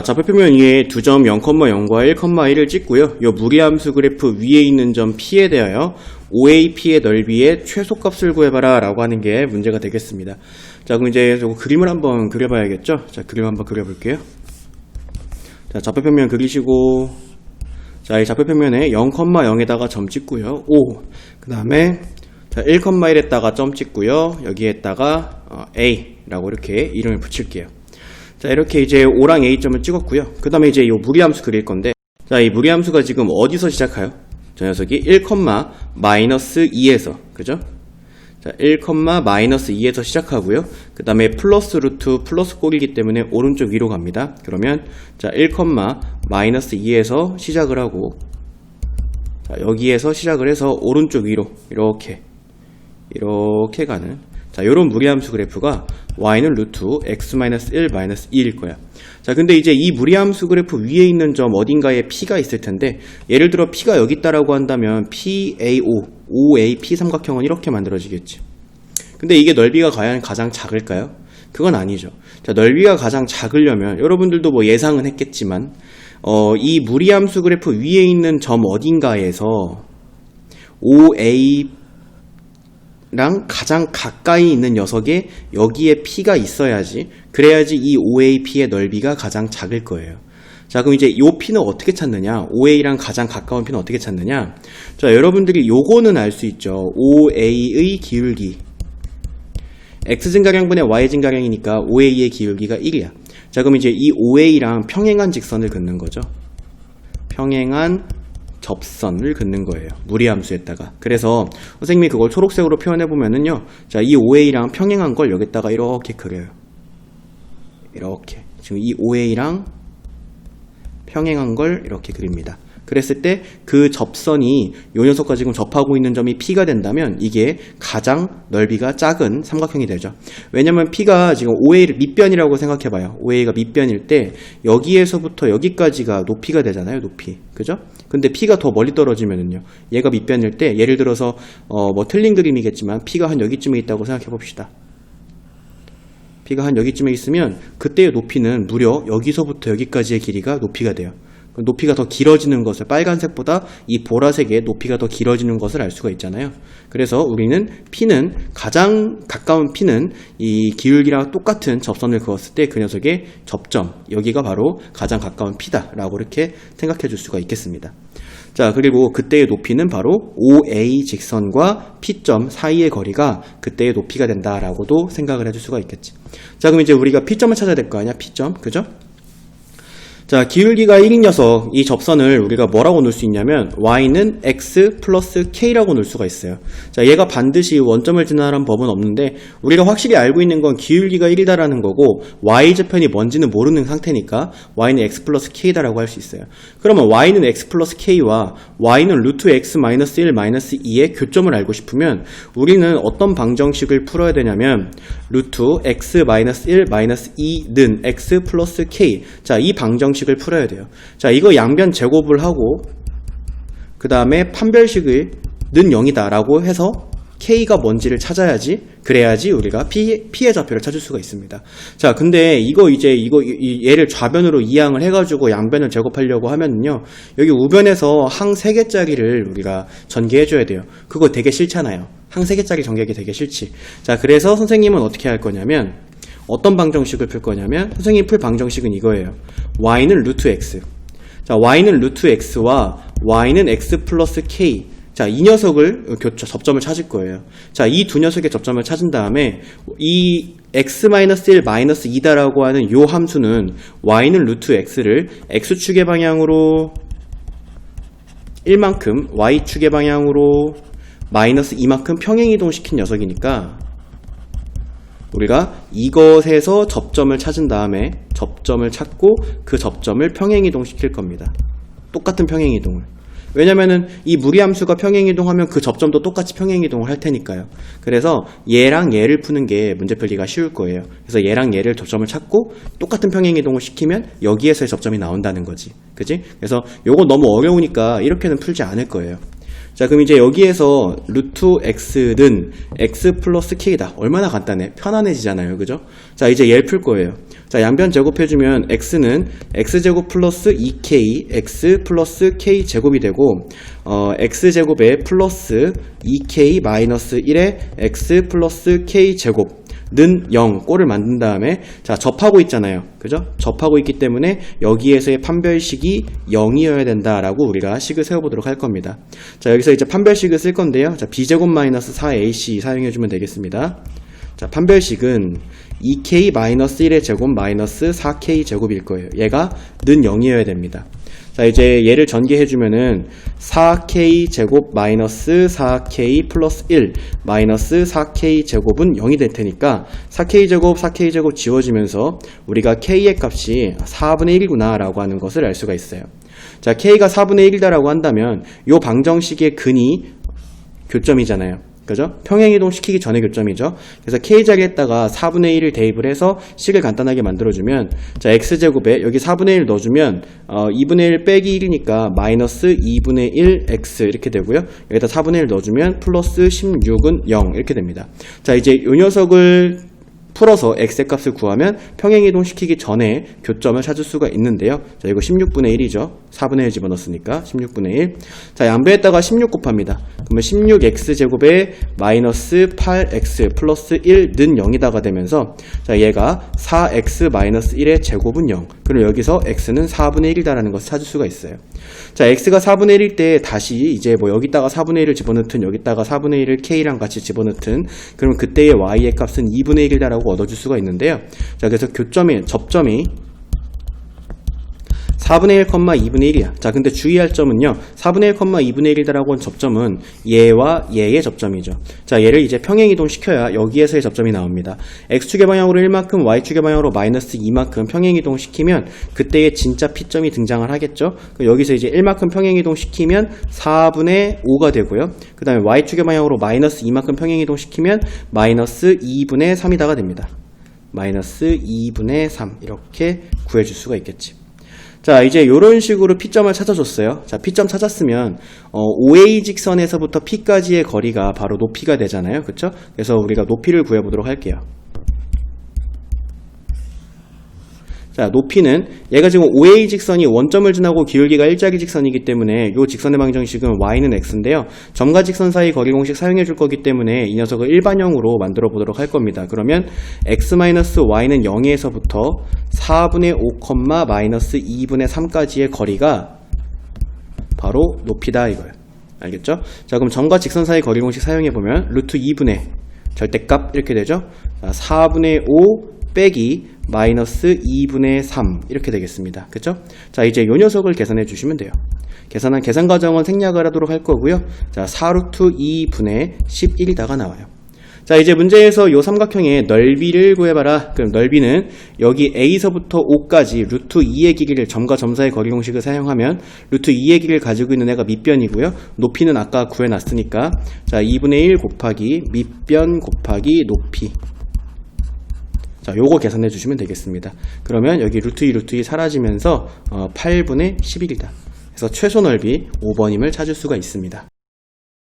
좌표평면 위에 두 점 0,0과 1,1을 찍고요. 이 무리함수 그래프 위에 있는 점 P에 대하여 OAP의 넓이의 최소값을 구해봐라 라고 하는 게 문제가 되겠습니다. 자, 그럼 이제 그림을 한번 그려봐야겠죠? 자, 그림 한번 그려볼게요. 자, 좌표평면 그리시고, 자, 이 좌표평면에 0,0에다가 점 찍고요. O. 그 다음에 1,1에다가 점 찍고요. 여기에다가 A라고 이렇게 이름을 붙일게요. 자, 이렇게 이제 O랑 A점을 찍었고요. 그 다음에 이제 이 무리함수 그릴 건데, 자, 이 무리함수가 지금 어디서 시작해요? 저 녀석이 1, 마이너스 2에서, 그죠? 자, 1, 마이너스 2에서 시작하고요. 그 다음에 플러스 루트 플러스 꼴이기 때문에 오른쪽 위로 갑니다. 그러면, 자, 1, 마이너스 2에서 시작을 하고, 자, 여기에서 시작을 해서 오른쪽 위로, 이렇게 가는, 자, 요런 무리함수 그래프가 y는 루트 x-1 2일 거야. 자, 근데 이제 이 무리함수 그래프 위에 있는 점 어딘가에 P가 있을 텐데, 예를 들어 P가 여기 있다라고 한다면 PAO, OAP 삼각형은 이렇게 만들어지겠지. 근데 이게 넓이가 과연 가장 작을까요? 그건 아니죠. 자, 넓이가 가장 작으려면 여러분들도 뭐 예상은 했겠지만, 이 무리함수 그래프 위에 있는 점 어딘가에서 OAP 랑 가장 가까이 있는 녀석에 여기에 P가 있어야지, 그래야지 이 OAP의 넓이가 가장 작을 거예요. 자, 그럼 이제 이 P는 어떻게 찾느냐? OA랑 가장 가까운 P는 어떻게 찾느냐? 자, 여러분들이 요거는 알 수 있죠. OA의 기울기 X증가량분의 Y증가량이니까 OA의 기울기가 1이야. 자, 그럼 이제 이 OA랑 평행한 직선을 긋는 거죠. 평행한 접선을 긋는 거예요. 무리함수에다가. 그래서 선생님이 그걸 초록색으로 표현해보면은요. 자, 이 OA랑 평행한 걸 여기다가 이렇게 그려요. 이렇게. 지금 이 OA랑 평행한 걸 이렇게 그립니다. 그랬을 때 그 접선이 요 녀석과 지금 접하고 있는 점이 P가 된다면 이게 가장 넓이가 작은 삼각형이 되죠. 왜냐면 P가 지금 OA를 밑변이라고 생각해봐요. OA가 밑변일 때 여기에서부터 여기까지가 높이가 되잖아요. 높이. 그죠? 근데 P가 더 멀리 떨어지면은요. 얘가 밑변일 때 예를 들어서 뭐 틀린 그림이겠지만 P가 한 여기쯤에 있다고 생각해봅시다. P가 한 여기쯤에 있으면 그때의 높이는 무려 여기서부터 여기까지의 길이가 높이가 돼요. 높이가 더 길어지는 것을, 빨간색보다 이 보라색의 높이가 더 길어지는 것을 알 수가 있잖아요. 그래서 우리는 P는, 가장 가까운 P는 이 기울기랑 똑같은 접선을 그었을 때 그 녀석의 접점, 여기가 바로 가장 가까운 P다 라고 이렇게 생각해 줄 수가 있겠습니다. 자, 그리고 그때의 높이는 바로 OA 직선과 P점 사이의 거리가 그때의 높이가 된다라고도 생각을 해줄 수가 있겠지. 자, 그럼 이제 우리가 P점을 찾아야 될 거 아니야? P점, 그죠? 자, 기울기가 1인 녀석, 이 접선을 우리가 뭐라고 놓을 수 있냐면 y는 x 플러스 k라고 놓을 수가 있어요. 자, 얘가 반드시 원점을 지나라는 법은 없는데 우리가 확실히 알고 있는 건 기울기가 1이다라는 거고 y좌편이 뭔지는 모르는 상태니까 y는 x 플러스 k다라고 할 수 있어요. 그러면 y는 x 플러스 k와 y는 루트 x 마이너스 1 마이너스 2의 교점을 알고 싶으면 우리는 어떤 방정식을 풀어야 되냐면 루트 x 마이너스 1 마이너스 2는 x 플러스 k. 자, 이 방정식을 풀어야 돼요. 자, 이거 양변 제곱을 하고 그 다음에 판별식을 는 0이다 라고 해서 K가 뭔지를 찾아야지, 그래야지 우리가 P의 좌표를 찾을 수가 있습니다. 자, 근데 이거 얘를 좌변으로 이항을 해가지고 양변을 제곱하려고 하면요, 여기 우변에서 항 3개짜리를 우리가 전개해줘야 돼요. 그거 되게 싫잖아요. 항 3개짜리 전개하기 되게 싫지. 자, 그래서 선생님은 어떻게 할 거냐면, 어떤 방정식을 풀 거냐면, 선생님이 풀 방정식은 이거예요. y는 루트 x. 자, y는 루트 x와 y는 x 플러스 k. 자, 이 녀석을 접점을 찾을 거예요. 자, 이 두 녀석의 접점을 찾은 다음에 이 x-1 마이너스 2다라고 하는 요 함수는 y는 루트 x를 x축의 방향으로 1만큼, y축의 방향으로 마이너스 2만큼 평행이동시킨 녀석이니까 우리가 이것에서 접점을 찾은 다음에 접점을 찾고 그 접점을 평행이동시킬 겁니다. 똑같은 평행이동을. 왜냐면은 이 무리함수가 평행이동하면 그 접점도 똑같이 평행이동을 할 테니까요. 그래서 얘랑 얘를 푸는 게 문제 풀기가 쉬울 거예요. 그래서 얘랑 얘를 접점을 찾고 똑같은 평행이동을 시키면 여기에서의 접점이 나온다는 거지. 그지? 그래서 요거 너무 어려우니까 이렇게는 풀지 않을 거예요. 자, 그럼 이제 여기에서 루트 x는 x 플러스 k다. 얼마나 간단해. 편안해지잖아요. 그죠? 자, 이제 얘를 풀 거예요. 자, 양변 제곱해주면 x는 x제곱 플러스 2k x 플러스 k제곱이 되고 x제곱에 플러스 2k 마이너스 1에 x 플러스 k제곱 는 0, 꼴을 만든 다음에 자, 접하고 있잖아요. 그죠? 접하고 있기 때문에 여기에서의 판별식이 0이어야 된다라고 우리가 식을 세워보도록 할 겁니다. 자, 여기서 이제 판별식을 쓸 건데요. 자, b제곱 마이너스 4ac 사용해주면 되겠습니다. 자, 판별식은 2k 마이너스 1의 제곱 마이너스 4k 제곱일 거예요. 얘가 는 0이어야 됩니다. 자, 이제 얘를 전개해주면은 4k 제곱 마이너스 4k 플러스 1 마이너스 4k 제곱은 0이 될 테니까 4k 제곱 4k 제곱 지워지면서 우리가 k의 값이 4분의 1이구나 라고 하는 것을 알 수가 있어요. 자, k가 4분의 1이다 라고 한다면 요 방정식의 근이 교점이잖아요. 그죠? 평행이동 시키기 전에 교점이죠. 그래서 k 자리에다가 4분의 1을 대입을 해서 식을 간단하게 만들어주면 자, x제곱에 여기 4분의 1 넣어주면 2분의 1 빼기 1이니까 마이너스 2분의 1 x 이렇게 되고요. 여기다 4분의 1 넣어주면 플러스 16은 0 이렇게 됩니다. 자, 이제 이 녀석을 풀어서 x의 값을 구하면 평행이동 시키기 전에 교점을 찾을 수가 있는데요. 자, 이거 16분의 1이죠. 4분의 1 집어넣었으니까 16분의 1. 자, 양변에다가 16 곱합니다. 그러면 16x제곱에 마이너스 8x 플러스 1는 0이다가 되면서 자, 얘가 4x 마이너스 1의 제곱은 0. 그리고 여기서 x는 4분의 1이다라는 것을 찾을 수가 있어요. 자, x가 4분의 1일 때 다시 이제 뭐 여기다가 4분의 1을 집어넣든 여기다가 4분의 1을 k랑 같이 집어넣든 그러면 그때의 y의 값은 2분의 1이다라고 얻어줄 수가 있는데요. 자, 그래서 접점이 4분의 1, 2분의 1이야. 자, 근데 주의할 점은요. 4분의 1, 2분의 1이다라고 한 접점은 얘와 얘의 접점이죠. 자, 얘를 이제 평행이동 시켜야 여기에서의 접점이 나옵니다. x축의 방향으로 1만큼, y축의 방향으로 마이너스 2만큼 평행이동 시키면 그때의 진짜 P점이 등장을 하겠죠. 여기서 이제 1만큼 평행이동 시키면 4분의 5가 되고요. 그 다음에 y축의 방향으로 마이너스 2만큼 평행이동 시키면 마이너스 2분의 3이다가 됩니다. 마이너스 2분의 3 이렇게 구해줄 수가 있겠지. 자, 이제 이런 식으로 P점을 찾아줬어요. 자, P점 찾았으면 OA 직선에서부터 P까지의 거리가 바로 높이가 되잖아요. 그쵸? 그래서 우리가 높이를 구해보도록 할게요. 자, 높이는 얘가 지금 OA 직선이 원점을 지나고 기울기가 일자리 직선이기 때문에 이 직선의 방정식은 y는 x인데요. 점과 직선 사이 거리 공식 사용해 줄 거기 때문에 이 녀석을 일반형으로 만들어 보도록 할 겁니다. 그러면 x-y는 0에서부터 4분의 5, 마이너스 2분의 3까지의 거리가 바로 높이다 이거예요. 알겠죠? 자, 그럼 점과 직선 사이 거리 공식 사용해 보면 루트 2분의 절대값 이렇게 되죠? 자, 4분의 5 빼기 마이너스 2분의 3 이렇게 되겠습니다. 그쵸? 자, 이제 요 녀석을 계산해 주시면 돼요. 계산 과정은 생략을 하도록 할 거고요. 자, 4루트 2분의 11이다가 나와요. 자, 이제 문제에서 요 삼각형의 넓이를 구해봐라. 그럼 넓이는 여기 A서부터 O까지 루트 2의 길이를 점과 점 사이 거리 공식을 사용하면 루트 2의 길이를 가지고 있는 애가 밑변이고요. 높이는 아까 구해놨으니까 자, 2분의 1 곱하기 밑변 곱하기 높이. 자, 요거 계산해 주시면 되겠습니다. 그러면 여기 루트 2 사라지면서 8분의 11이다. 그래서 최소 넓이 5번임을 찾을 수가 있습니다.